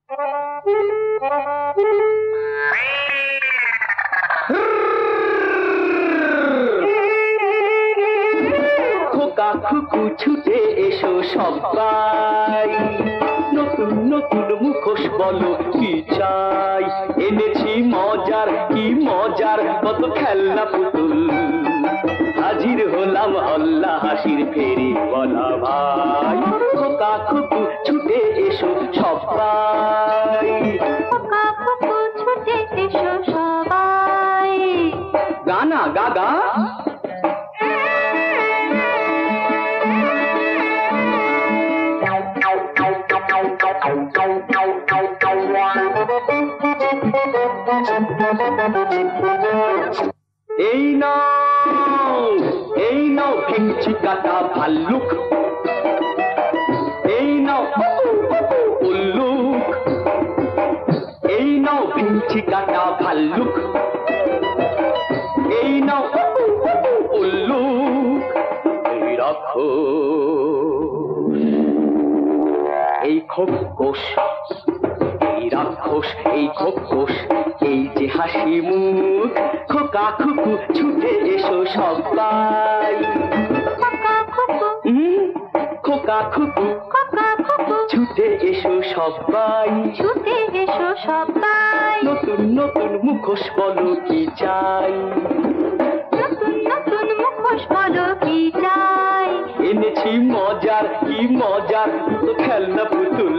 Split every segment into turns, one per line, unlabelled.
খোকা খুকু ছুটে এসো সবাই, নতুন নতুন মুখোশ বলো কি চাই, এনেছি মজার কি মজার কত খেলনা পুতুল, হাজির হলাম হল্লা হাসির ফেরি বলা ভাই। খোকা খুকু ছুটে এসো সবাই,
খোকা খুকু ছুটে এসো সবাই,
গানা গাগা এই নাও ভেঙচি কাটা ভাল্লুক, এই নাও উল্লুক, এই নাও ভেঙচি কাটা ভাল্লুক, এই নাও উল্লুক, এই রাখো এই খোকোশ, এই রাক্ষস এই খোকোশ, এই যে হাসি মুখ, খোকা খুকু ছুটে এসো সবাই, খোকা খুকু ছুটে এসো সবাই,
ছুটে এসো সবাই,
নতুন নতুন মুখোশ বলো কি চাই,
নতুন নতুন মুখোশ বলো কি চাই,
এনেছি মজার কি মজার তো খেলনা পুতুল,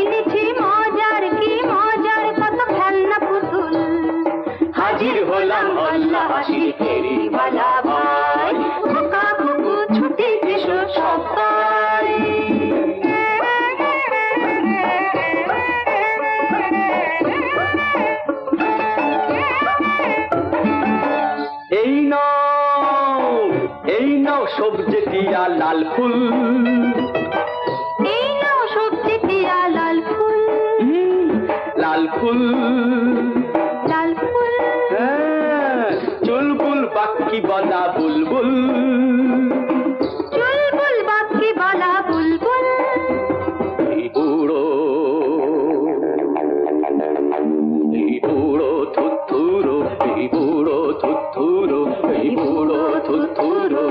এনেছি মজার কি মজার কত খেলনা পুতুল,
হাজির হলাম হল্লা হাসি ফেরি বালা ভাই।
খোকা খুকু ছুটে এসো সবাই।
এই নাও সবজি দিয়া লাল ফুল,
এই নাও সবজি দিয়া লাল ফুল,
লাল ফুল
লাল ফুল,
হ্যাঁ চুলবুল বাক্কি বলা বুলবুল,
চুলবুল বাক্কি বলা বুলবুল,
এই বুড়ো থুথুরো, এই বুড়ো থুথুরো, এই বুড়ো থুথুরো,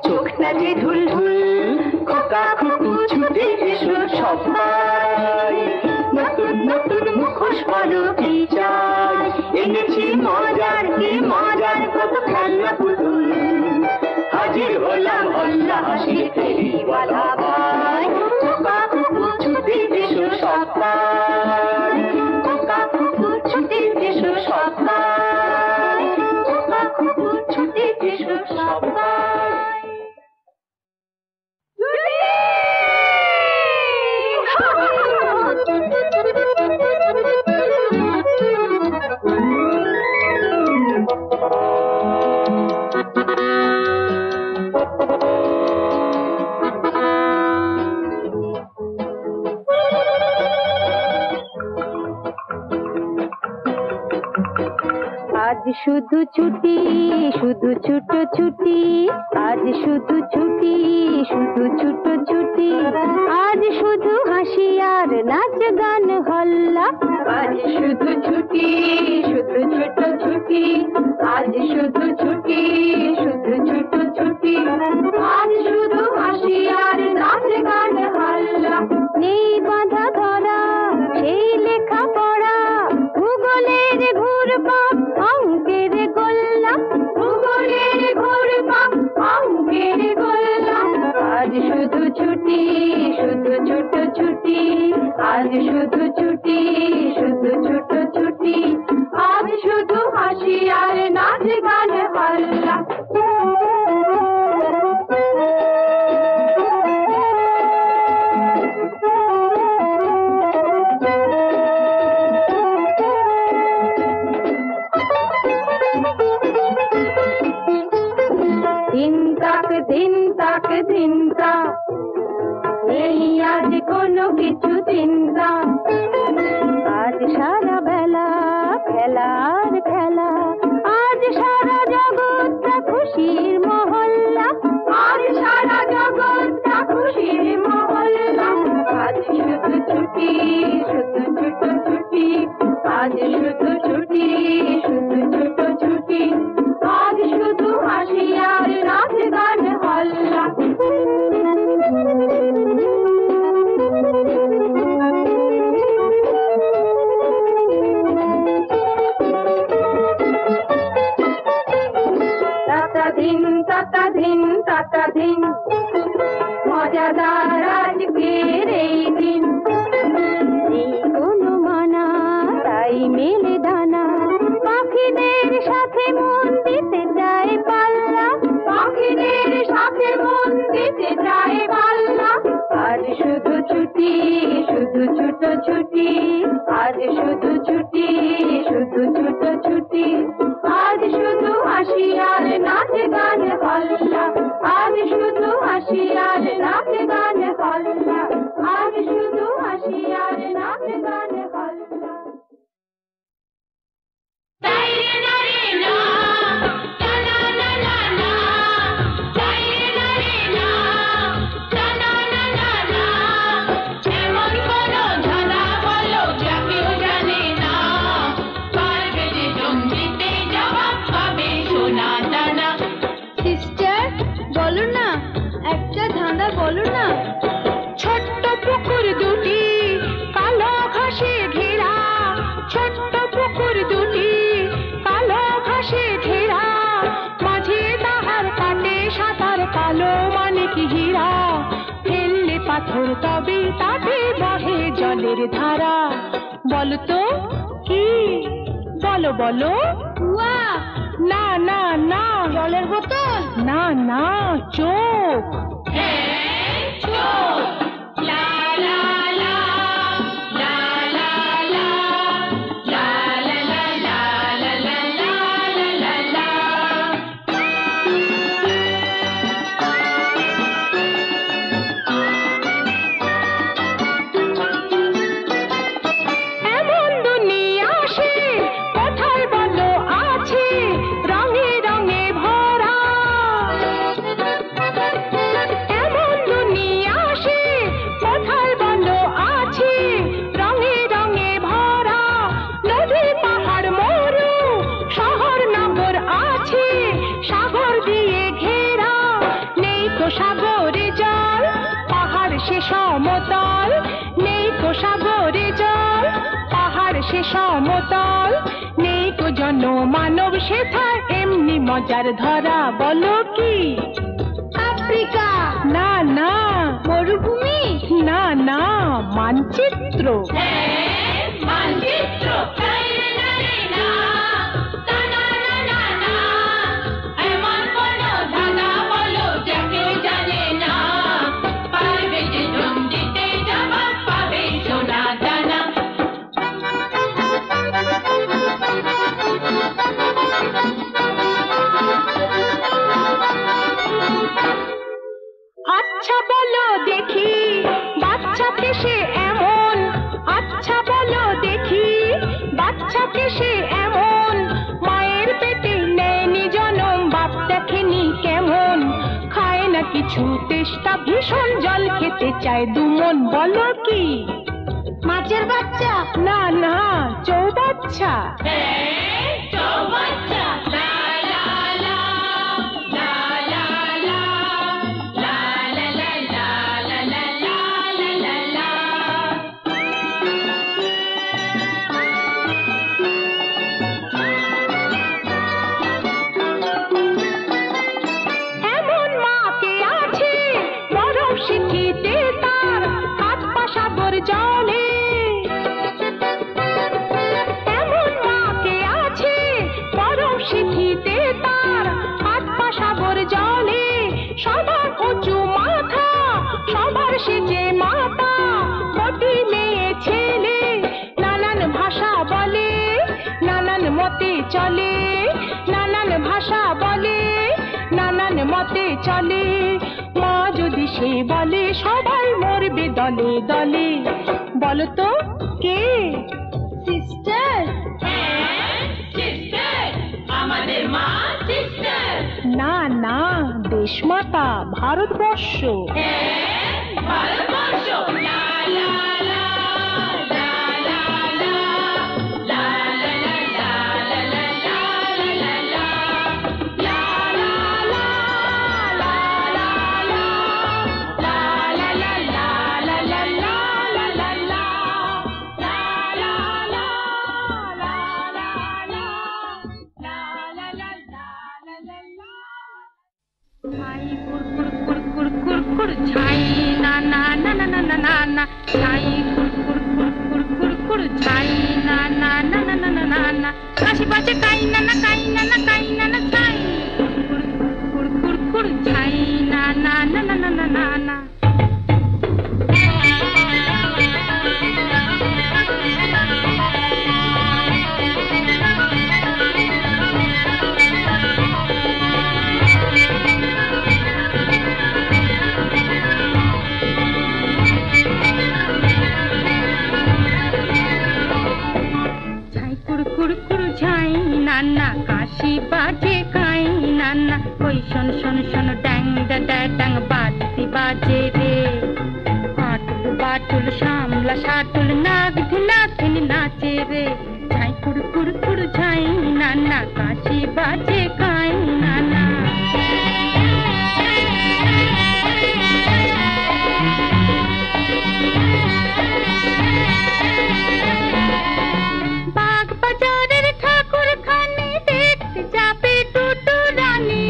চোখ না যে ঢুল ঢুল, খোকা খুকু ছুটে এসো সবাই, নতুন নতুন মুখোশ বলো কি চাই, এনেছি মজার কি মজার কত খেলনা পুতুল, হাজির হলাম হল্লা হাসি ফেরি বলা ভাই। খোকা খুকু ছুটে এসো সবাই, খোকা খুকু ছুটে এসো সবাই, খোকা খুকু ছুটে এসো সবাই।
আজ শুধু ছুটি শুধু ছুটো ছুটি, আজ শুধু ছুটি শুধু ছুটো ছুটি, আজ শুধু হাসি আর নাচ গান হল্লা, আজ শুধু ছুটি শুধু ছুটো ছুটি, আজ শুধু ছুটি শুধু ছুটো ছুটি, আজ শুধু হাসি আর নাচ গান হল্লা, নেই বাঁধা ধরা সেই লেখা পড়া, ভূগোলের ঘুরপাক অঙ্কের গোল্লা, ভূগোলের ঘুরপাক অঙ্কের গোল্লা, আজ শুধু ছুটি শুধু ছোট ছুটি, আজ শুধু ছুটি শুধু ছোট ছুটি, আজ শুধু হাসি আর নাচ গান হল্লা। দিন তাক নেই আজ কোনো কিছু চিন্তা, ছুটি শুধু ছুটোছুটি আজ শুধু ছুটি শুধু ছুটোছুটি আজ শুধু হাসি আর নাচ গান হল্লা আজ শুধু হাসি আর নাচ গান হল্লা আজ শুধু হাসি আর নাচ গান হল্লা বলো না একটা ধাঁধা বলো না ছোট্ট পুকুর দুটি কালো ঘাসে ঘেরা ছোট্ট পুকুর দুটি কালো ঘাসে ঘেরা মাঝে তাহার কাটে সাঁতার কালো মানে কি হীরা ফেললে পাথর তবে তাতে বহে জলের ধারা বলো তো কি বলো বলো না না না জলের বোতল না না চোখ চোখ লা লা লা লা লা লা লা লা লা লা লা লা লা এমন দুনিয়া আসে কোথায় বলো আছে রঙে রঙে ভরা এমন দুনিয়া আসে কোথায় বলো আছে রঙে রঙে ভরা নদী পাহাড় মরু শহর নগর আছে সাগর দিয়ে ঘেরা নেই তো সাগরে জল পাহাড় সে সমতল নেই তো সাগরে জল পাহাড় সে সমতল নেই তো জন মানব সেথা এমনি মজার ধরা বলো কি আফ্রিকা না না মরুভূমি না না মানচিত্র মানচিত্র আচ্ছা বলো দেখি বাচ্চাকে সে এমন আচ্ছা বলো দেখি বাচ্চাকে সে এমন মায়ের পেটে নেয়নি জনম বাপ দেখেনি কেমন খায় না কিছু তেষ্টা ভীষণ জল খেতে চায় দুমন বলো কি মাছের বাচ্চা না না চৌবাচ্চা চৌবাচ্চা শিখিতে তার হাত পা সাগর জলে এমন মাকে আছে পরম শিখিতে তার হাত পা সাগর জলে সবার উঁচু মাথা সবার সেজে মাতা কোটি মেয়ে ছেলে নানান ভাষা বলে নানান মতে চলে নানান ভাষা বলে নানান মতে চলে মা যদি সে বলে সবাই মরবে দলে দলে বলো তো কে সিস্টার সিস্টার আমাদের মা সিস্টার না না দেশমাতা ভারতবর্ষ ভারতবর্ষ লা লা লা ছাই না না না না না না না না ছাই কুর কুর কুর কুর কুর কুর ছাই না না না না না না না না আশেপাশে কাই না না কাই না না কাই না না ছাই কুর কুর কুর কুর ছাই না না না না না না না বাজে রে। আটুল বাটুল সামলা সাটুল নাগ নাথিন নাচে রে। ঝাই কুড় কুড় কুড় ঝাই নানা কাশি বাজে কাই নানা। বাগ বাজারের ঠাকুর খানি দেখতে যাবে টুটু রানী।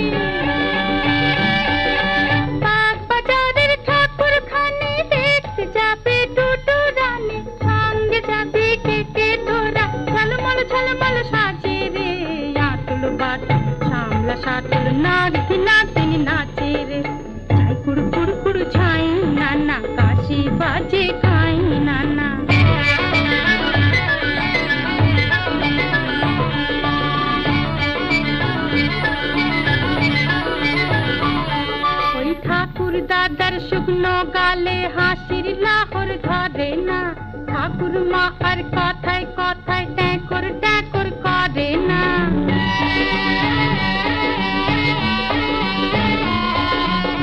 বাগ বাজারের ঠাকুর খানি দেখতে যাবে টুটু রানী। সঙ্গে যাবে কে কে তোরা ঝলমল ঝলমল সাজে রে। আটুল বাটুল সামলা সাটুল নাগ নাতিন নাচে রে। ঝাই কুড় কুড় কুড় ঝাই নানা কাশি বাজে খাই নানা। ওই ঠাকুর দাদার শুকনো গালে হাসির লাহর ধরে না। ঠাকুর মা আর কথায় কথায় ট্যাকর ট্যাকর করে না।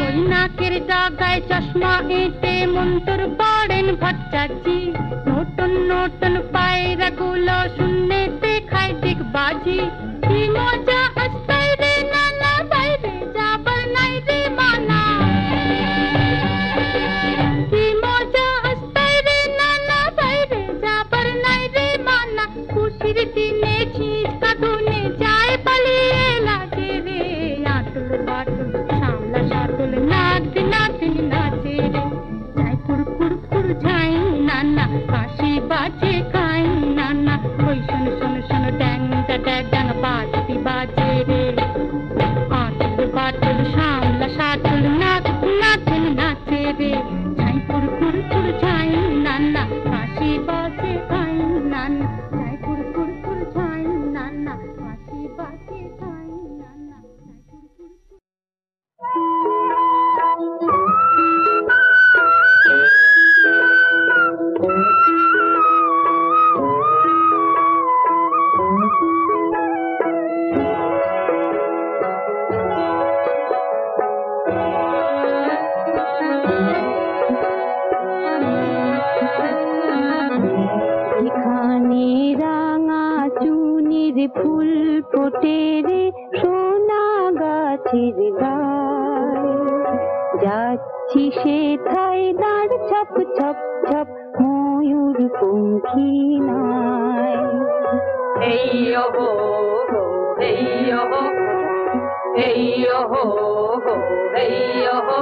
ওই নাকের জাগায় চশমা এঁটে মন্তর পড়েন ভট্টাচার্যি। নতুন নতুন পায়রা গুলো শুনতে খায় দিগবাজি। কি মজা আসতে রে নানা বাইরে যাবার নাই রে মানা। কি মজা আসতে রে নানা বাইরে যাবার নাই রে মানা। খুশির দিনে ছিঁচকা ধুনে যায় পালিয়ে লাগে রে। আটুল বাটুল সামলা সাটুল নাগ নাতিন নাচে রে। ঝাই কুড় কুড় কুড় ঝাই নানা কাশি বাজে খাই নানা। ওই শোন শোন শোন ড্যাং ড্যাং ড্যাং বাজতি বাজে রে। আটুল বাটুল সামলা সাটুল নাগ নাতিন নাচে রে। ঝাই কুড় কুড় কুড় ঝাই নানা কাশি বাজে খাই নানা। ঝাই কুড় কুড় কুড় ঝাই নানা কাশি বাজে খাই নানা। ঝাই কুড় কুড় কুড়। এখানে রাঙা চুনির ফুল ফোটে রে সোনা গাছের গায়ে। যাচ্ছি সেথায় দাঁড় ছপ ছপ ছপ ময়ূর পঙ্খী নাই।
এই ওহো এই ওহো এই ওহো এই ওহো।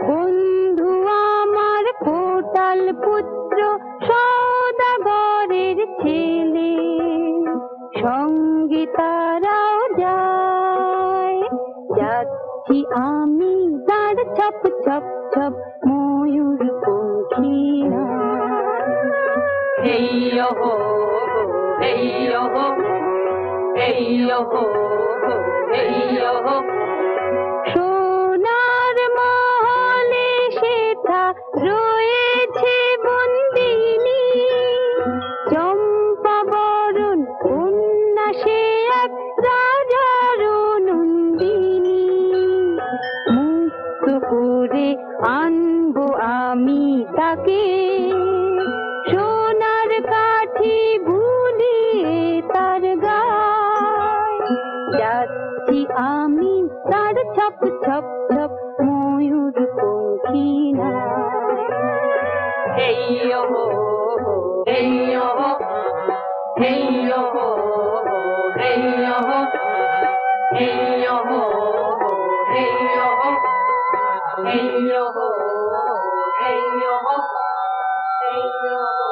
বন্ধু আমার কোটাল পুত্র সওদাগরের ছেলে। সঙ্গে তারাও যায়। যাচ্ছি আমি দাঁড় ছপ ছপ ছপ ময়ূর পঙ্খী নাই।
এই ওহো এই ওহো এই ওহো এই ওহো।
সোনার মহলে সেথা রয়েছে বন্দিনী। চম্পা বরণ কন্যা সে এক রাজার নন্দিনী। মুক্ত করে আনবো আমি তাকে। সোনার কাঠি ভুলিয়ে তার গায়। যাচ্ছি আমি তার ছপ ছপ ছপ ময়ূর পঙ্খী নাই।
এই ওহো এই ওহো এই ওহো এই ওহো এই ওহো এই ওহো এই ওহো এই ওহো এই ওহো।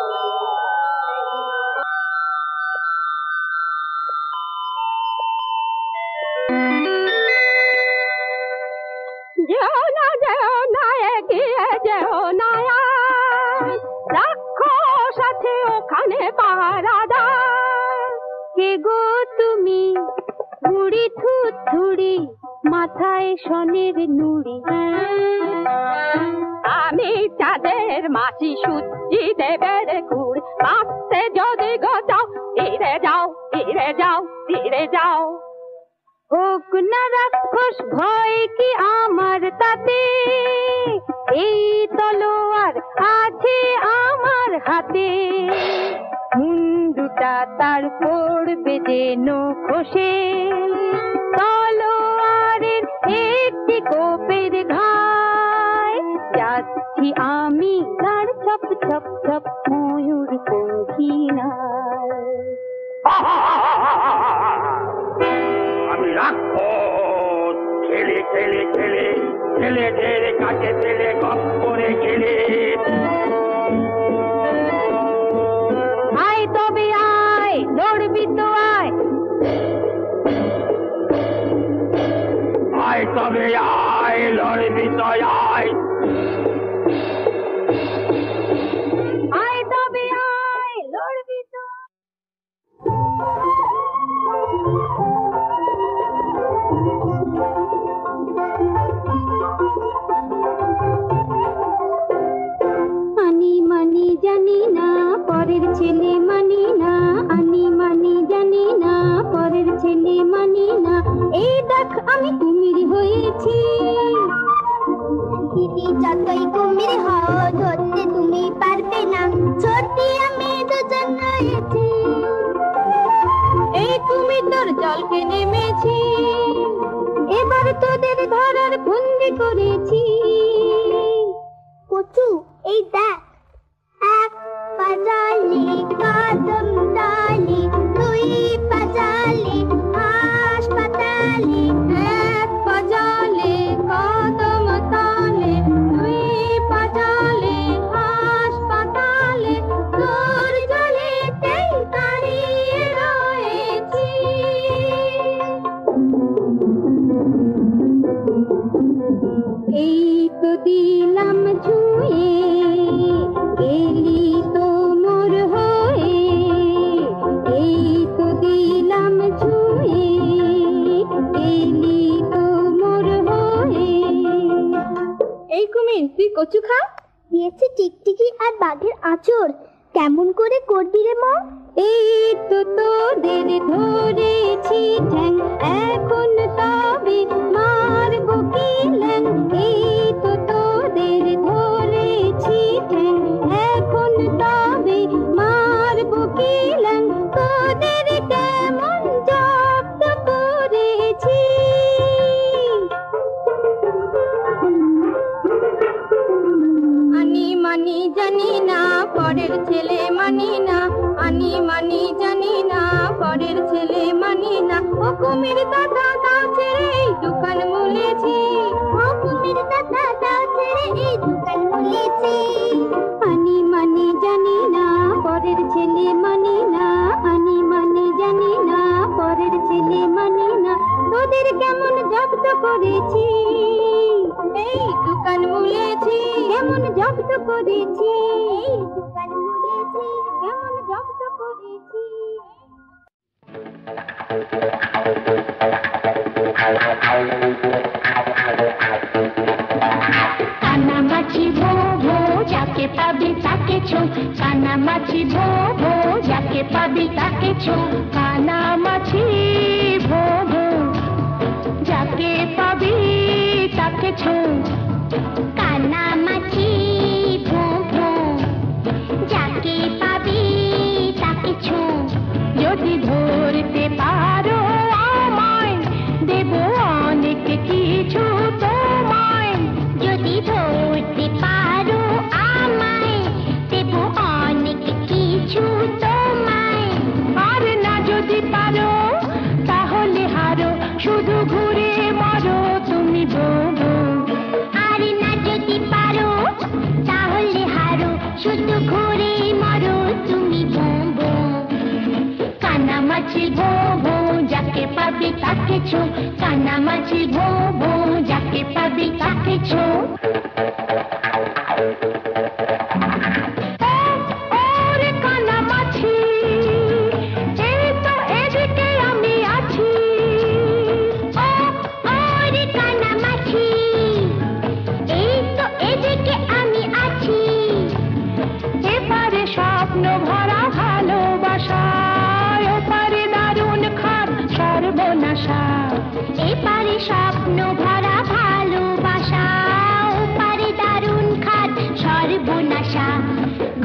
যেও না এগিয়ে যেও না। রাক্ষস আছে ওখানে পাহারাদার। কে গো তুমি বুড়ি থুড়ি মাথায় সোনের নুড়ি। আমি চাঁদের মাসি সূর্যি দেবের কুড়। বাঁচতে যদি গো যাও ধীরে যাও ধীরে যাও ধীরে যাও। হোক না রাক্ষস ভয় কি আমার তাতে, এই তলোয়ার আছে আমার হাতে। মুন্ডুটা তার পড়বে যেন খসে, তলোয়ারের একটি কোপের ঘায়। যাচ্ছি আমি তার ছপ ছপ ছপ ময়ূর পঙ্খিনায়।
আমি রাক্ষস, খেলে খেলে খেলে ছেলেদের কাছে ছেলে গপ করে গেলে।
আয় তবে আয়, লড়বি তো আয়।
আয় তবে আয়, লড়বি তো আয়।
আয় তবে আয়, লড়বি তো। আনি মানি জানি না, পরের ছেলে মানি না। আনি মানি জানি না, পরের ছেলে মানি না। এই দেখ আমি কুমির হয়েছি।
দিদি যতই কুমির হও ধরতে তুমি পারবে না, ছোটি আমি দুজন রয়েছি।
এই কুমির তোর জলকে নেমেছি, এবার তোদের ধরার বন্দি করেছি।
কচু এই দেখ, এক পাজালি কদম ডালি, দুই পাজালি হাসপাতালি।
এক পাজালে কদম তালে, দুই পাজালে হাসপাতালে।
তোর জলেতেই দাঁড়িয়ে রয়েছি।
এই তো দিলাম ছুঁয়ে, গেলি তো মোর হয়ে। এই তো দিলাম ছুঁয়ে, গেলি তো মোর হয়ে। এই কুমির, তুই কচু খা।
দিয়েছে টিকটিকি আর বাঘের আঁচড়, কেমন করে করবি রে মা?
এই তো তোদের ধরেছি ঠ্যাং, এখন তবে মারবো কি ল্যাং। এই তো তোদের ধরেছি ঠ্যাং, এখন তবে মারবো কি ল্যাং। তোদের কেমন জব্দ করেছি। আনি মানি জানি না, পরের ছেলে মানি না। আনি মানি জানি না, পরের ছেলে মানি না। ও কুমির দাদা দাও ছেড়ে এই দোকান মুলেছি।
ও কুমির দাদা দাও ছেড়ে এই দোকান মুলেছি।
আনি মানি জানি না, পরের ছেলে মানি না। আনি মানি জানি না, পরের ছেলে মানি না। তোদের কেমন জব্দ করেছি, এই দোকান মুলেছি। কেমন জব্দ করেছি,
এই দোকান মুলেছি।
কেমন জব্দ করেছি।
কানামাছি ভো ভো, যাকে পাবি তাকে ছো। কানামাছি ভো ভো, যাকে পাবি তাকে ছো। কানামাছি ভো ভো, যাকে পাবি তাকে ছো।
কানামাছি ভো ভো, যাকে পাবি তাকে ছো।
যদি ধরতে পারো আমায়, দেব অনেক কিছু তোমায়।
যদি ধরতে পারো আমায়, দেব অনেক কিছু তোমায়।
আর না যদি পারো তাহলে হারো, শুধু ঘুরে মরো তুমি বোবো।
আর না যদি পারো তাহলে হারো, শুধু ঘুরে মরো তুমি বোবো।
কানামাছি ভো ভো, যাকে পাবি তাকে ছো। কানামাছি ভো ভো, যাকে পাবি তাকে ছো। ওরে কানামাছি, এই তো এদিকে আমি আছি।
ওরে কানামাছি, এই তো এদিকে আমি আছি।
এপারে স্বপ্ন ভরা ভালোবাসা, ওপারে দারুণ খাট সর্বনাশা।
এপারে স্বপ্ন ভরা ভালোবাসা, ওপারে দারুণ খাট সর্বনাশা।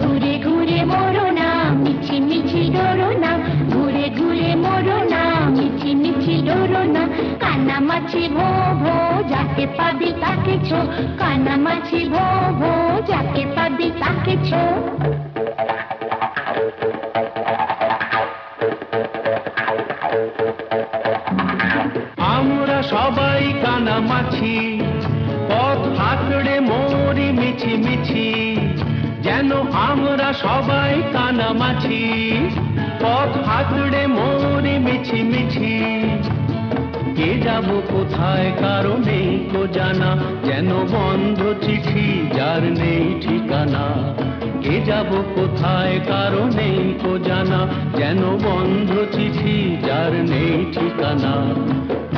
ঘুরে ঘুরে মরো না, মিছি মিছি ডরো না, ঘুরে ঘুরে মরো না, মিছি মিছি ডরো না। কানামাছি ভো ভো, যাকে পাবি তাকে ছো, কানামাছি ভো ভো, যাকে পাবি তাকে ছো।
আমরা সবাই কানামাছি, পথ হাতড়ে মরি মিছি মিছি। যেন আমরা সবাই কানামাছি, পথ হাতড়ে মরি মিছি মিছি। কে যাব কোথায় কারো নেই কো জানা, যেন বন্ধ চিঠি যার নেই ঠিকানা। কে যাব কোথায় কারো নেই কো জানা, যেন বন্ধ চিঠি যার নেই ঠিকানা।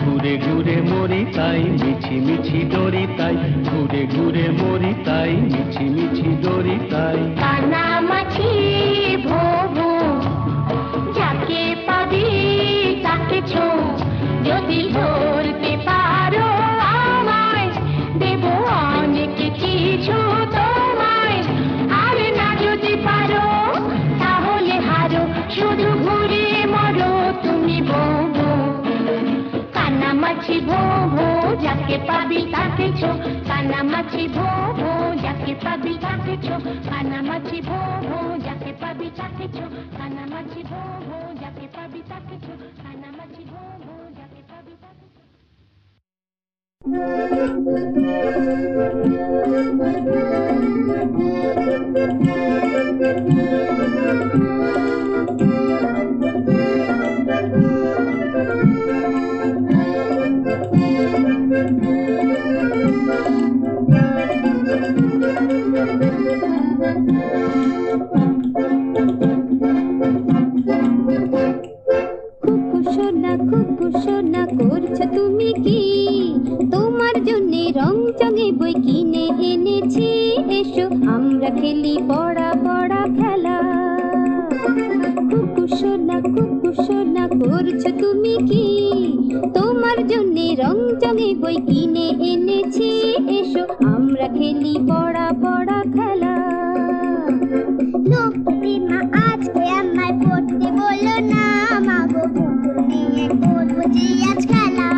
ঘুরে ঘুরে মরি তাই, মিছি মিছি ডরি তাই, ঘুরে ঘুরে মরি তাই, মিছি মিছি ডরি তাই।
কানামাছি ভো ভো, যাকে পাবি তাকে ছো। যদি ধরতে পারো আমায়, দেব অনেক কিছু তোমায়। আর না যদি পারো তাহলে হারো, শুধু ঘুরে মরো তুমি ভো ভো। কানামাছি ভো ভো, যাকে পাবি তাকে ছো, কানামাছি ভো ভো, যাকে পাবি তাকে ছো, কানামাছি ভো ভো, যাকে পাবি তাকে ছো, কানামাছি ভো ভো, যাকে পাবি তাকে ছো, কানামাছি ভো ভো, যাকে পাবি তাকে ছো।
সোনা করছো তুমি কি? তোমার জন্য রং চঙে বই কিনে এনেছি, এসো আমরা খেলি পড়া পড়া খেলা। কুকু সোনা করছো তুমি কি? তোমার জন্য রং চঙে বই কিনে এনেছি, এসো আমরা খেলি পড়া পড়া খেলা।
লোকটি মা আজকে আমায় পড়তে বলো না, মা গো পুতুল নিয়ে করবো যে আজ খেলা।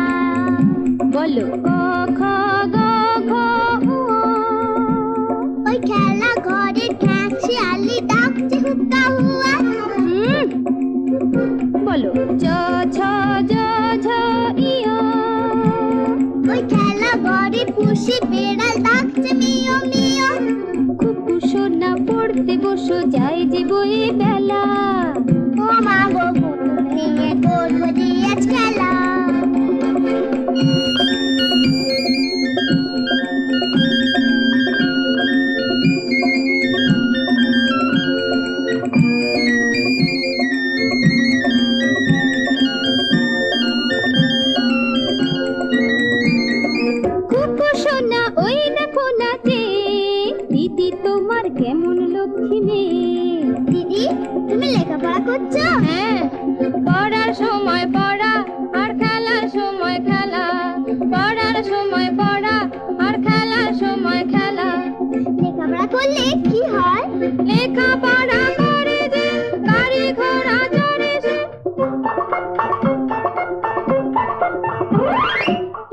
বলো ক খ গ ঘ ঙ।
ওই খেলা ঘরে ঠ্যাং শিয়ালি ডাকছে হুক্কা হুয়া।
বলো চ ছ জ ঝ ইয়।
ওই খেলা ঘরে পুষি বেড়াল ডাকছে মিও মিও।
কুকু সোনা পড়তে বসো, যাই যে বয়ে বেলা।
ও মা গো পুতুল নিয়ে করবো যে আজ খেলা।
কুকু সোনা ওই দেখো নাচে, দিদি তোমার কেমন লক্ষ্মী মেয়ে।
দিদি তুমি লেখাপড়া করছো?
হ্যাঁ, পড়ার সময় পড়া আর খেলার সময় খেলা, পড়ার সময় পড়া আর খেলার সময় খেলা।
লেখাপড়া করলে কি হয়?
লেখাপড়া করে যে গাড়ি ঘোড়া চড়ে সে।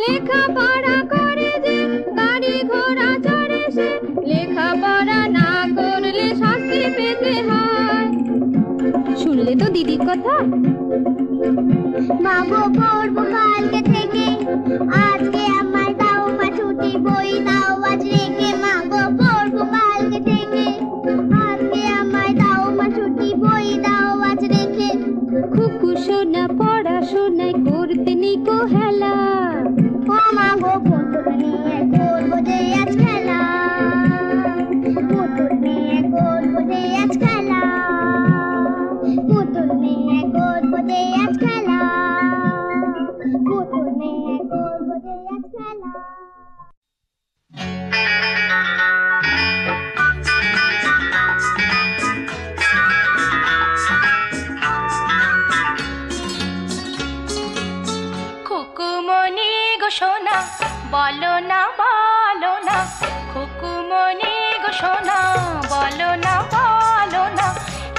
লেখাপড়া করে যে গাড়ি ঘোড়া চড়ে সে, লেখাপড়া না করলে শাস্তি পেতে হয়। শুনলে তো দিদির কথা?
মা গো পড়বো কালকে থেকে, আজকে আমায় দাও মা ছুটি, বই দাও আজ রেখে। মা গো পড়বো কালকে থেকে, আজকে আমায় দাও মা ছুটি, বই দাও আজ রেখে।
কুকু সোনা পড়াশোনায় করতে নিকো হেলা।
ও মা গো পুতুল নিয়ে করবো যে আজ খেলা, পুতুল নিয়ে করবো যে আজ খেলা, পুতুল নিয়ে করবো যে আজ খেলা, পুতুল নিয়ে করবো যে আজ খেলা।
সোনা বলো না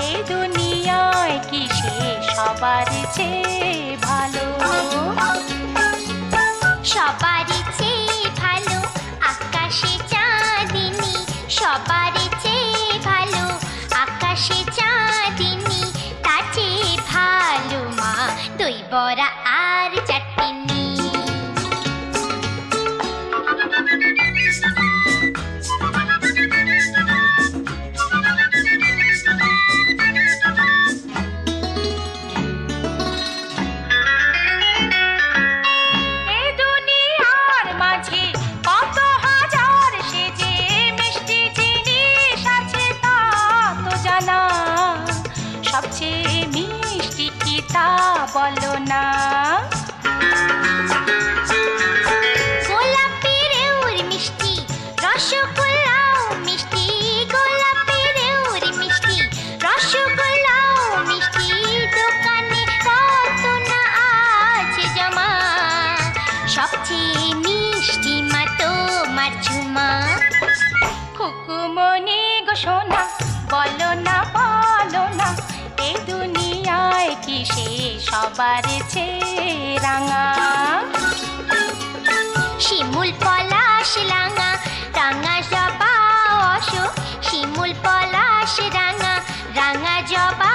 এই দুনিয়ায় কি সে সবার চেয়ে ভালো
সবার চেয়ে ভালো আকাশে চাঁদিনী সবার চেয়ে ভালো আকাশে চাঁদিনী তার চেয়ে ভালো মা দই বড়া আর চাটনি
সবচেয়ে মিষ্টি কি তা বলো না
গোলাপের উড় মিষ্টি রসগোল্লাও মিষ্টি গোলাপের উড় মিষ্টি রসগোল্লাও মিষ্টি দোকানে কত না আছে জমা সবচেয়ে মিষ্টি মা তোমার ঝুমা
খুকুমনি গো সোনা বলো না এই দুনিয়ায় কি সে সবার চেয়ে রাঙা
শিমুল পলাশ রাঙা রাঙা জবা অশোক শিমুল পলাশ রাঙা রাঙা জবা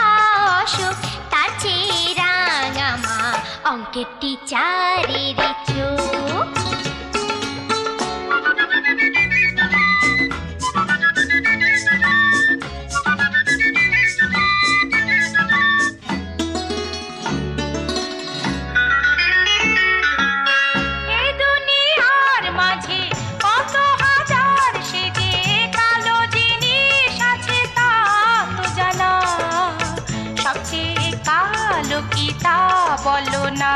অশোক তার চেয়ে রাঙা মা অঙ্কের টিচারের চোখ
বলো না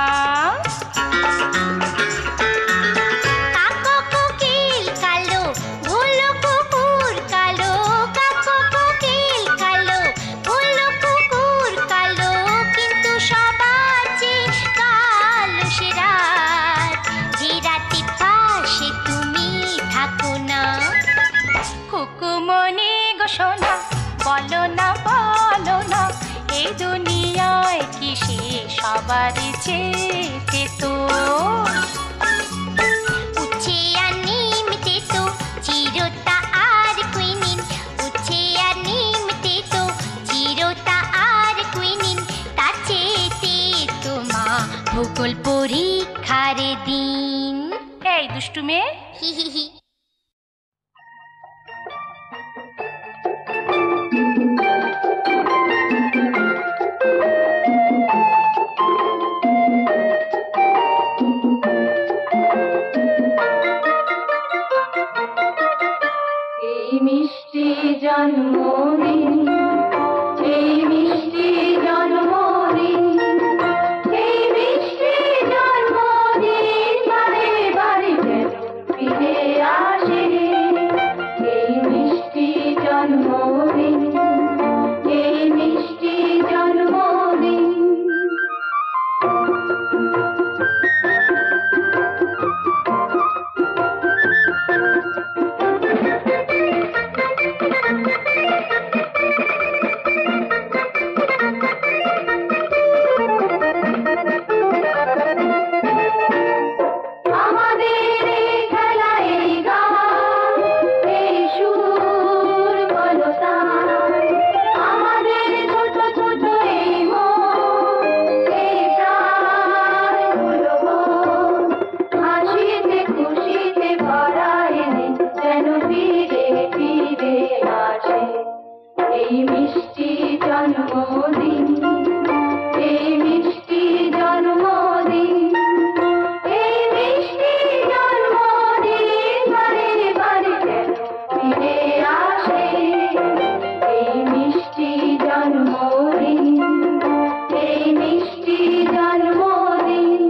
কাকো কোকিল কালো ভুলো কুকুর কালো কাকো কোকিল কালো ভুলো কুকুর কালো কিন্তু সবার চেয়ে কালো সে রাত যে রাতে পাশে তুমি থাকো না
খুকুমনি গো সোনা বলো না এই দুনিয়ায় কি সে সবার চেয়ে তো
উচ্ছে আর নিম তেতো চিরতা আর কুইনিন উচ্ছে আর নিম তেতো চিরতা আর কুইনিন তার চেয়ে তোমা ভূগোল পরীক্ষার দিন
এই দুষ্টু মেয়ে
হি হি হি
মিষ্টি জন্মদিন এই মিষ্টি জন্মদিন এই মিষ্টি জন্মদিন বারে বারে যেন ফিরে আসে এই মিষ্টি জন্মদিন এই মিষ্টি জন্মদিন এই মিষ্টি জন্মদিন এই মিষ্টি জন্মদিন এই মিষ্টি জন্মদিন বারে বারে যেন ফিরে আসে এই মিষ্টি জন্মদিন এই মিষ্টি জন্মদিন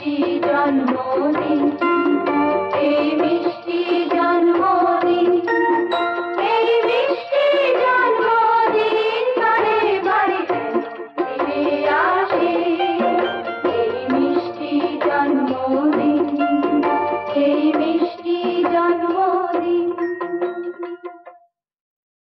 মিষ্টি জন্মদিন, এই মিষ্টি